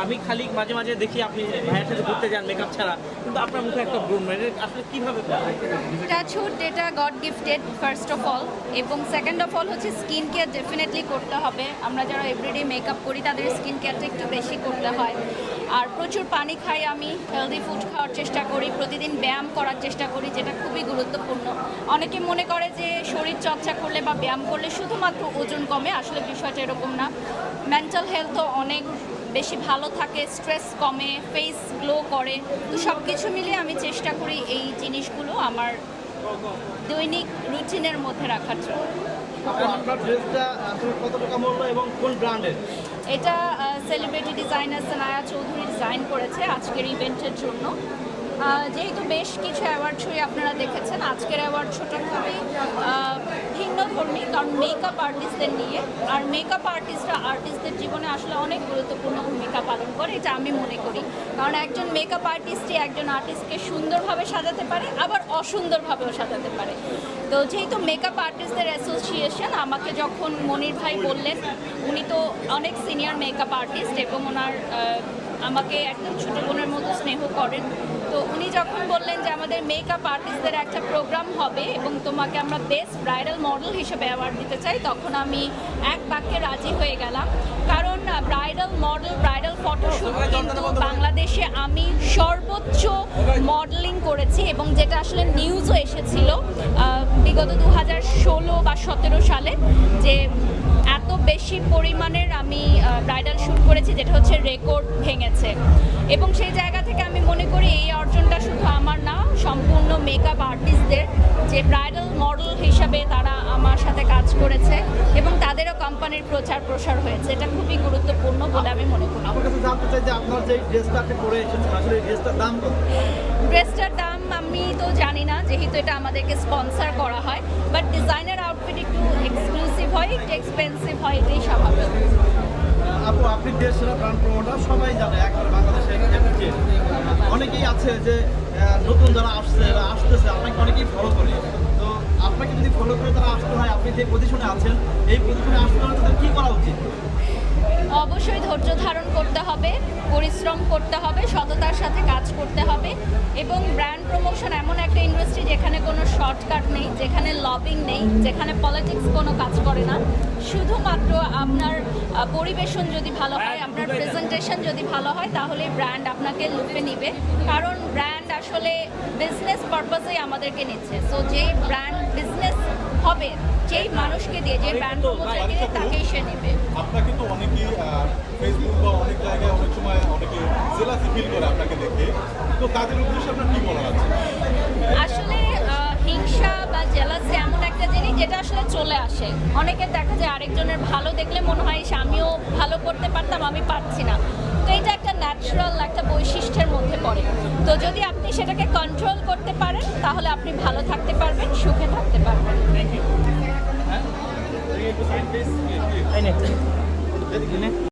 আমি খালি মাঝে মাঝে দেখি আপনি ভাইয়ের সাথে ঘুরতে যান মেকআপ ছাড়া, কিন্তু আপনার মুখে একটা ব্রণ, মানে আসলে কিভাবে টাচউড এটা god gifted first of all, এবং সেকেন্ড অফ অল হচ্ছে স্কিন কেয়ার ডেফিনেটলি করতে হবে। আমরা যারা এভরিডে মেকআপ করি তাদের স্কিন কেয়ারটা একটু বেশি করতে হয়। আর প্রচুর পানি খাই, আমি হেলদি ফুড খাওয়ার চেষ্টা করি, প্রতিদিন ব্যায়াম করার চেষ্টা করি, যেটা খুবই গুরুত্বপূর্ণ। অনেকে মনে করে যে শরীর চর্চা করলে বা ব্যায়াম করলে শুধুমাত্র ওজন কমে, আসলে বিষয়টা এরকম না। মেন্টাল হেলথও অনেক বেশি ভালো থাকে, স্ট্রেস কমে, ফেস গ্লো করে। তো সব কিছু মিলিয়ে আমি চেষ্টা করি এই জিনিসগুলো আমার দৈনিক রুটিনের মধ্যে রাখার জন্য। আপনার ড্রেসটা আসলে কত টাকা মূল্য এবং কোন ব্র্যান্ডের? এটা celebrity designer Sanaya Chowdhury design করেছে আজকের ইভেন্টের জন্য। যেহেতু বেশ কিছু অ্যাওয়ার্ড শোই আপনারা দেখেছেন, আজকের অ্যাওয়ার্ড শোটা খুবই ভিন্নধর্মী, কারণ মেকআপ আর্টিস্টদের নিয়ে। আর মেকআপ আর্টিস্টদের জীবনে আসলে অনেক গুরুত্বপূর্ণ ভূমিকা পালন করে, এটা আমি মনে করি। কারণ একজন মেকআপ আর্টিস্টই একজন আর্টিস্টকে সুন্দরভাবে সাজাতে পারে, আবার অসুন্দরভাবেও সাজাতে পারে। তো যেহেতু মেকআপ আর্টিস্টদের অ্যাসোসিয়েশন আমাকে যখন মনির ভাই বললেন, উনি তো অনেক সিনিয়র মেকআপ আর্টিস্ট এবং ওনার আমাকে একদম ছোটো বোনের মতো স্নেহ করেন, তো উনি যখন বললেন যে আমাদের মেকআপ আর্টিস্টদের একটা প্রোগ্রাম হবে এবং তোমাকে আমরা বেস্ট ব্রাইডাল মডেল হিসেবে অ্যাওয়ার্ড দিতে চাই, তখন আমি এক বাক্যে রাজি হয়ে গেলাম। কারণ ব্রাইডাল মডেল, ব্রাইডাল ফটোশ্যুট কিন্তু বাংলাদেশে আমি সর্বোচ্চ মডেলিং করেছি, এবং যেটা আসলে নিউজও এসেছিল বিগত 2016 বা 17 সালে, যে এত বেশি পরিমাণের আমি ব্রাইডাল শ্যুট করেছি, যেটা হচ্ছে রেকর্ড ভেঙেছে। এবং সেই জায়গা থেকে আমি মনে করি এই অর্জনটা শুধু আমার না, সম্পূর্ণ মেকআপ আর্টিস্টদের, যে ব্রাইডাল মডেল হিসাবে তারা আমার সাথে কাজ করেছে এবং তাদেরও কোম্পানির প্রচার প্রসার হয়েছে। এটা খুবই গুরুত্বপূর্ণ বলে আমি মনে করি। আমার কাছে জানতে চাই যে আপনার যে ড্রেসটা আপনি পরে এসেছেন, আসলে এই ড্রেসটার দাম কত? ড্রেসটার দাম আমি তো জানি না, যেহেতু এটা আমাদেরকে স্পন্সর করা হয়, বাট ডিজাইনার আউটফিট একটু এক্সক্লুসিভ হয়, একটু এক্সপেন্সিভ হয়, এটাই স্বাভাবিক। আপু, আপনি দেশ সেরা ব্র্যান্ড প্রমোটার, সবাই জানে একবার বাংলাদেশে অনেকেই আছে যে নতুন যারা আসতেছে আপনাকে অনেকেই ফলো করে। তো আপনাকে যদি ফলো করে তারা আসতে হয়, আপনি যে পজিশনে আছেন এই পজিশনে আসতে হলে তাদের কী করা উচিত? অবশ্যই ধৈর্য ধারণ করতে হবে, পরিশ্রম করতে হবে, সততার সাথে কাজ করতে হবে। এবং ব্র্যান্ড প্রমোশন এমন একটা ইন্ডাস্ট্রি যেখানে কোনো শর্টকাট নেই, যেখানে লবিং নেই, যেখানে পলিটিক্স কোনো কাজ করে না। শুধুমাত্র আপনার পরিবেশন যদি ভালো হয়, আপনার প্রেজেন্টেশন যদি ভালো হয়, তাহলে ব্র্যান্ড আপনাকে লুপে নিবে। কারণ ব্র্যান্ড আসলে বিজনেস পারপাসেই আমাদেরকে নিচ্ছে। সো যেই ব্র্যান্ড বিজনেস হবে, যেই মানুষকে দিয়ে, যে ব্র্যান্ড প্রমোটার দিয়ে, তাকেই সে নেবে। আপনাকে তো অনেকেই ফেসবুক বা অনেক জায়গায় অনেক সময় অনেকে জেলাসি ফিল করে আপনাকে দেখে, তো তাদের উদ্দেশ্যে আপনার কি বলা আছে? আসলে হিংসা বা জেলাসি এমন একটা জিনিস যেটা আসলে চলে আসে। অনেকের দেখা যায় আরেকজনের ভালো দেখলে মনে হয় আমিও ভালো করতে পারতাম, আমি পারছি না। তো এটা একটা ন্যাচারাল একটা বৈশিষ্ট্যের মধ্যে পড়ে। তো যদি আপনি সেটাকে কন্ট্রোল করতে পারেন, তাহলে আপনি ভালো থাকতে পারবেন, সুখে থাকতে পারবেন। Thank you.